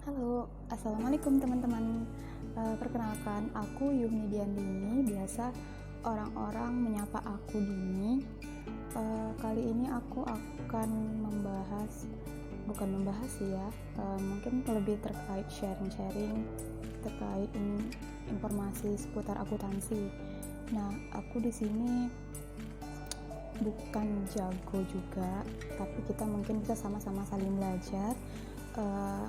Halo, assalamualaikum teman-teman. Perkenalkan, aku Yuni Diandini. Biasa orang-orang menyapa aku Dini. Kali ini aku akan bukan membahas sih ya, mungkin lebih terkait sharing-sharing terkait informasi seputar akuntansi. Nah, aku di sini bukan jago juga, tapi kita mungkin bisa sama-sama saling belajar.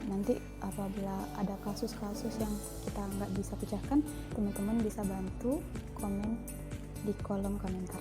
Nanti apabila ada kasus-kasus yang kita nggak bisa pecahkan, teman-teman bisa bantu komen di kolom komentar.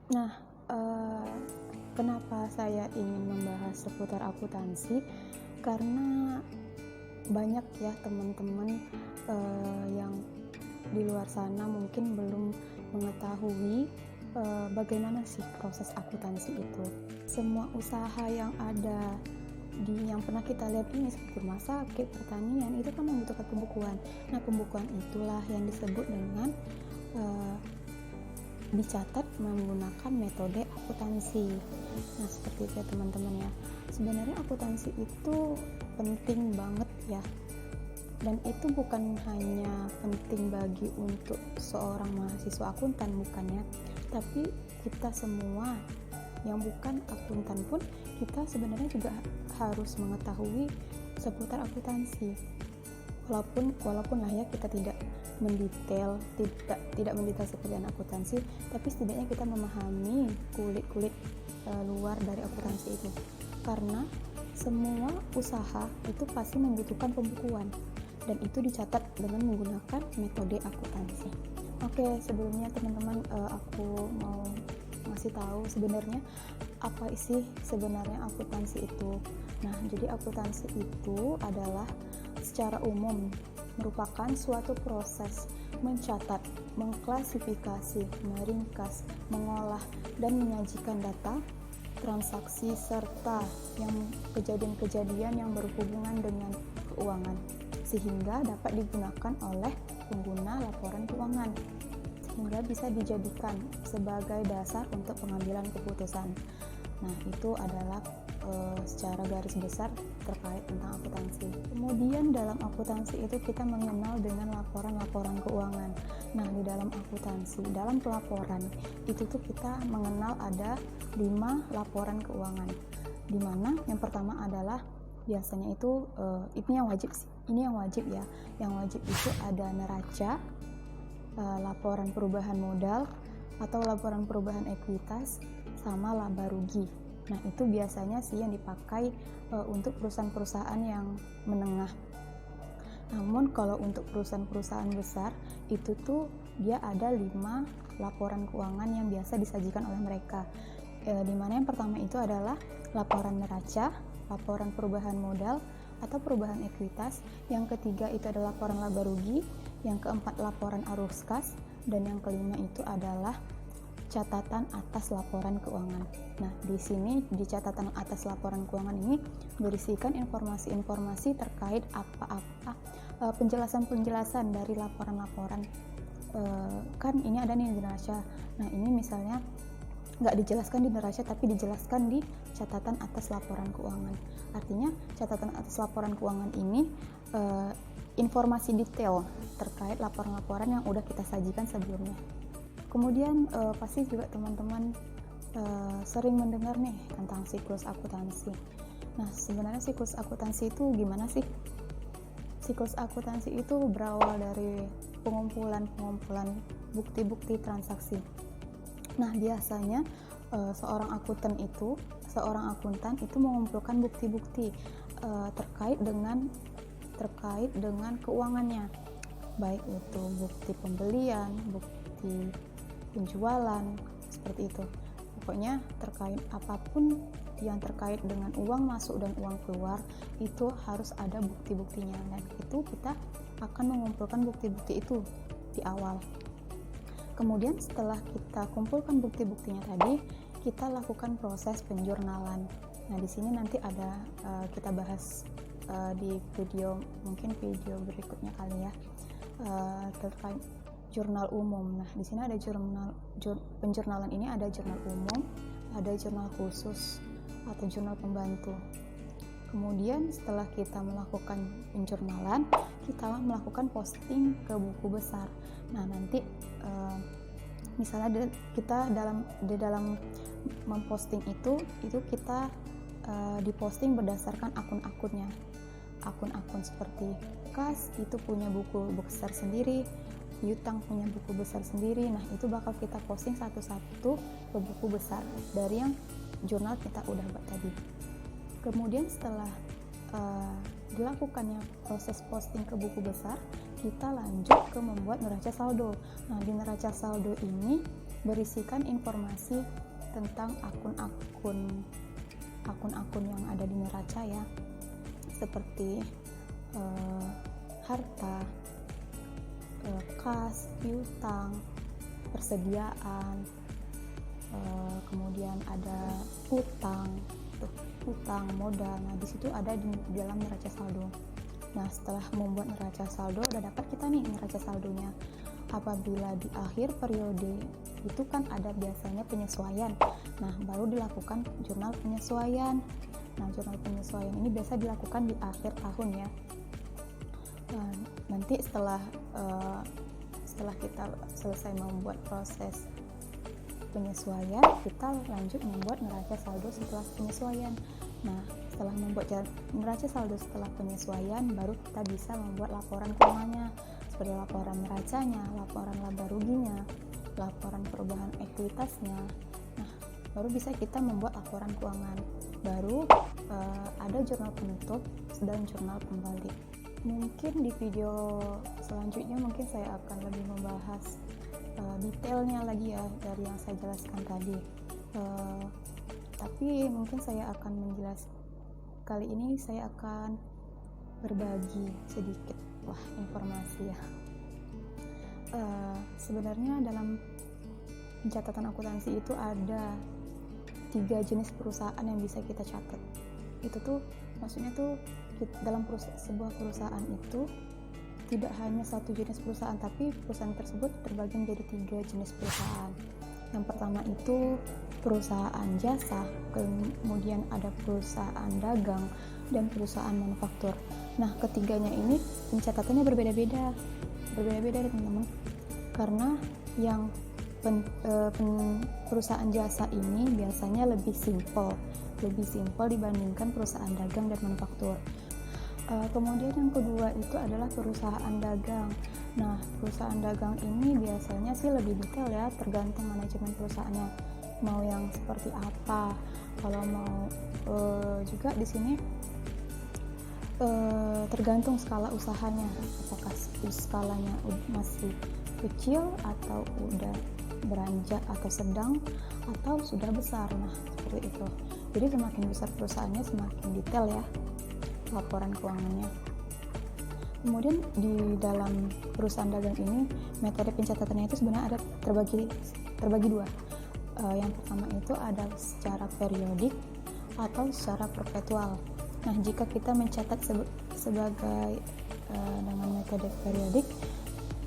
Nah, kenapa saya ingin membahas seputar akuntansi? Karena banyak ya teman-teman yang di luar sana mungkin belum mengetahui bagaimana sih proses akuntansi itu. Semua usaha yang ada yang pernah kita lihat ini seperti rumah sakit, pertanian, itu kan membutuhkan pembukuan. Nah, pembukuan itulah yang disebut dengan dicatat menggunakan metode akuntansi. Nah, seperti itu ya teman-teman ya. Sebenarnya akuntansi itu penting banget ya. Dan itu bukan hanya penting bagi untuk seorang mahasiswa akuntan, bukannya, tapi kita semua yang bukan akuntan pun kita sebenarnya juga harus mengetahui seputar akuntansi. Walaupun lah ya kita tidak mendetail seperti akuntansi, tapi setidaknya kita memahami kulit luar dari akuntansi itu. Karena semua usaha itu pasti membutuhkan pembukuan, dan itu dicatat dengan menggunakan metode akuntansi. Oke, sebelumnya teman-teman, aku mau ngasih tahu sebenarnya apa sih sebenarnya akuntansi itu. Nah, jadi akuntansi itu adalah secara umum merupakan suatu proses mencatat, mengklasifikasi, meringkas, mengolah, dan menyajikan data, transaksi, serta kejadian-kejadian yang berhubungan dengan keuangan, sehingga dapat digunakan oleh pengguna laporan keuangan, sehingga bisa dijadikan sebagai dasar untuk pengambilan keputusan. Nah, itu adalah secara garis besar terkait tentang akuntansi. Kemudian dalam akuntansi itu kita mengenal dengan laporan-laporan keuangan. Nah, di dalam akuntansi, dalam pelaporan itu tuh kita mengenal ada 5 laporan keuangan. Di mana yang pertama adalah biasanya itu ini yang wajib ya. Yang wajib itu ada neraca, laporan perubahan modal atau laporan perubahan ekuitas, sama laba rugi. Nah, itu biasanya sih yang dipakai untuk perusahaan-perusahaan yang menengah. Namun kalau untuk perusahaan-perusahaan besar itu tuh dia ada 5 laporan keuangan yang biasa disajikan oleh mereka. Di mana yang pertama itu adalah laporan neraca, laporan perubahan modal atau perubahan ekuitas. Yang ketiga itu adalah laporan laba rugi, yang keempat laporan arus kas, dan yang kelima itu adalah catatan atas laporan keuangan. Nah, di sini di catatan atas laporan keuangan ini berisikan informasi-informasi terkait apa-apa penjelasan-penjelasan dari laporan-laporan. Kan ini ada nih di neraca. Nah, ini misalnya nggak dijelaskan di neraca tapi dijelaskan di catatan atas laporan keuangan. Artinya catatan atas laporan keuangan ini informasi detail terkait laporan-laporan yang udah kita sajikan sebelumnya. Kemudian pasti juga teman-teman sering mendengar nih tentang siklus akuntansi. Nah, sebenarnya siklus akuntansi itu gimana sih? Siklus akuntansi itu berawal dari pengumpulan bukti-bukti transaksi. Nah, biasanya seorang akuntan itu mengumpulkan bukti-bukti terkait dengan keuangannya, baik itu bukti pembelian, bukti penjualan, seperti itu. Pokoknya terkait apapun yang terkait dengan uang masuk dan uang keluar itu harus ada bukti-buktinya, dan itu kita akan mengumpulkan bukti-bukti itu di awal. Kemudian setelah kita kumpulkan bukti-buktinya tadi, kita lakukan proses penjurnalan. Nah, di sini nanti ada kita bahas di mungkin video berikutnya kali ya, terkait jurnal umum. Nah, di sini ada penjurnalan ini ada jurnal umum, ada jurnal khusus atau jurnal pembantu. Kemudian setelah kita melakukan penjurnalan, kita melakukan posting ke buku besar. Nah, nanti misalnya kita di dalam memposting itu kita diposting berdasarkan akun-akunnya. Akun-akun seperti Kas itu punya buku besar sendiri, Yutang punya buku besar sendiri. Nah, itu bakal kita posting satu-satu ke buku besar dari yang jurnal kita udah buat tadi. Kemudian setelah dilakukannya proses posting ke buku besar, kita lanjut ke membuat neraca saldo. Nah, di neraca saldo ini berisikan informasi tentang akun-akun yang ada di neraca ya, seperti harta, kas, piutang, persediaan, kemudian ada utang modal. Nah, di situ ada di dalam neraca saldo. Nah, setelah membuat neraca saldo, udah dapat kita nih neraca saldonya. Apabila di akhir periode itu kan ada biasanya penyesuaian. Nah, baru dilakukan jurnal penyesuaian. Nah, jurnal penyesuaian ini biasa dilakukan di akhir tahun ya. Nah, nanti setelah kita selesai membuat proses penyesuaian, kita lanjut membuat neraca saldo setelah penyesuaian. Nah, setelah membuat neraca saldo setelah penyesuaian, baru kita bisa membuat laporan keuangannya, seperti laporan neracanya, laporan laba ruginya, laporan perubahan ekuitasnya. Nah, baru bisa kita membuat laporan keuangan. Baru ada jurnal penutup dan jurnal pembalik. Mungkin di video selanjutnya mungkin saya akan lebih membahas detailnya lagi ya dari yang saya jelaskan tadi. Tapi mungkin saya akan kali ini saya akan berbagi sedikit informasi ya. Sebenarnya dalam pencatatan akuntansi itu ada 3 jenis perusahaan yang bisa kita catat. Itu tuh maksudnya tuh dalam sebuah perusahaan itu tidak hanya satu jenis perusahaan, tapi perusahaan tersebut terbagi menjadi 3 jenis perusahaan. Yang pertama itu perusahaan jasa, kemudian ada perusahaan dagang, dan perusahaan manufaktur. Nah, ketiganya ini pencatatannya berbeda-beda teman-teman, karena yang perusahaan jasa ini biasanya lebih simpel dibandingkan perusahaan dagang dan manufaktur. Kemudian yang kedua itu adalah perusahaan dagang. Nah, perusahaan dagang ini biasanya sih lebih detail ya, tergantung manajemen perusahaannya mau yang seperti apa. Kalau mau juga di sini tergantung skala usahanya, apakah skalanya masih kecil atau udah beranjak atau sedang atau sudah besar. Nah, seperti itu. Jadi semakin besar perusahaannya semakin detail ya laporan keuangannya. Kemudian di dalam perusahaan dagang ini metode pencatatannya itu sebenarnya ada terbagi 2. Yang pertama itu ada secara periodik atau secara perpetual. Nah, jika kita mencatat sebagai dengan metode periodik,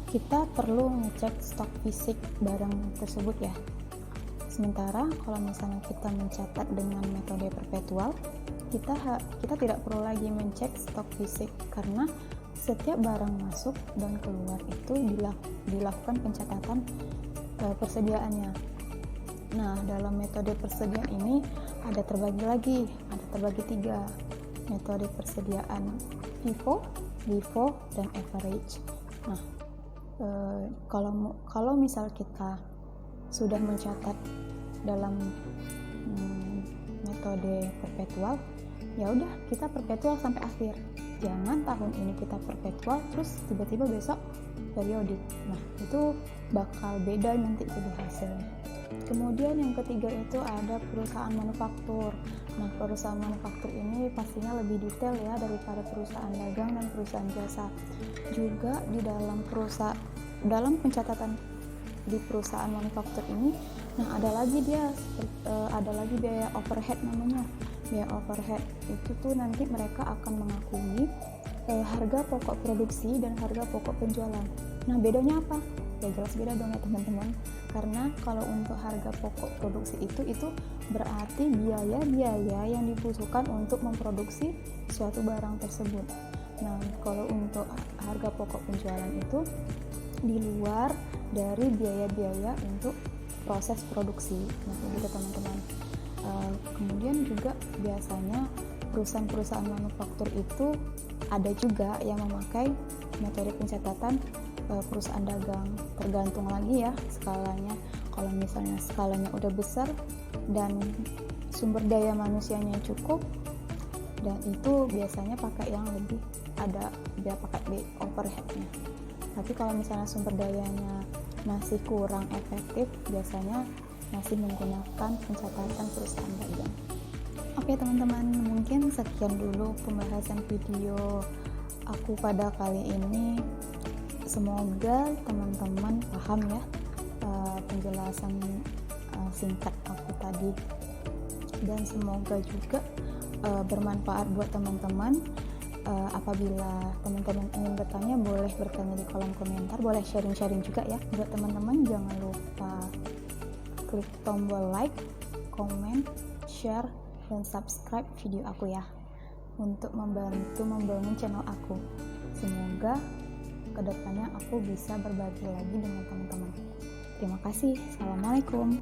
kita perlu ngecek stok fisik barang tersebut ya. Sementara kalau misalnya kita mencatat dengan metode perpetual, kita tidak perlu lagi mencek stok fisik, karena setiap barang masuk dan keluar itu dilakukan pencatatan persediaannya. Nah, dalam metode persediaan ini ada terbagi 3 metode persediaan: FIFO, LIFO, dan average. Nah, kalau misal kita sudah mencatat dalam metode perpetual, ya udah kita perpetual sampai akhir. Jangan tahun ini kita perpetual terus tiba-tiba besok periodik. Nah, itu bakal beda nanti jadi hasilnya. Kemudian yang ketiga itu ada perusahaan manufaktur. Nah, perusahaan manufaktur ini pastinya lebih detail ya daripada perusahaan dagang dan perusahaan jasa. Juga di dalam pencatatan di perusahaan manufaktur ini, nah ada lagi biaya overhead namanya. biaya overhead itu tuh nanti mereka akan mengakui harga pokok produksi dan harga pokok penjualan. Nah, bedanya apa? Ya jelas beda dong ya teman-teman, karena kalau untuk harga pokok produksi itu berarti biaya-biaya yang dibutuhkan untuk memproduksi suatu barang tersebut. Nah, kalau untuk harga pokok penjualan itu di luar dari biaya-biaya untuk proses produksi. Nah, begitu teman-teman. Kemudian juga biasanya perusahaan-perusahaan manufaktur itu ada juga yang memakai metode pencatatan perusahaan dagang, tergantung lagi ya skalanya. Kalau misalnya skalanya udah besar dan sumber daya manusianya cukup, dan itu biasanya pakai yang lebih ada dia pakai overheadnya. Tapi kalau misalnya sumber dayanya masih kurang efektif, biasanya masih menggunakan pencatatan perusahaan dagang. Oke teman-teman, mungkin sekian dulu pembahasan video aku pada kali ini. Semoga teman-teman paham ya penjelasan singkat aku tadi, dan semoga juga bermanfaat buat teman-teman. Apabila teman-teman ingin bertanya, boleh bertanya di kolom komentar, boleh sharing-sharing juga ya. Buat teman-teman jangan lupa klik tombol like, comment, share, dan subscribe video aku ya, untuk membantu membangun channel aku. Semoga kedepannya aku bisa berbagi lagi dengan teman-teman. Terima kasih. Assalamualaikum.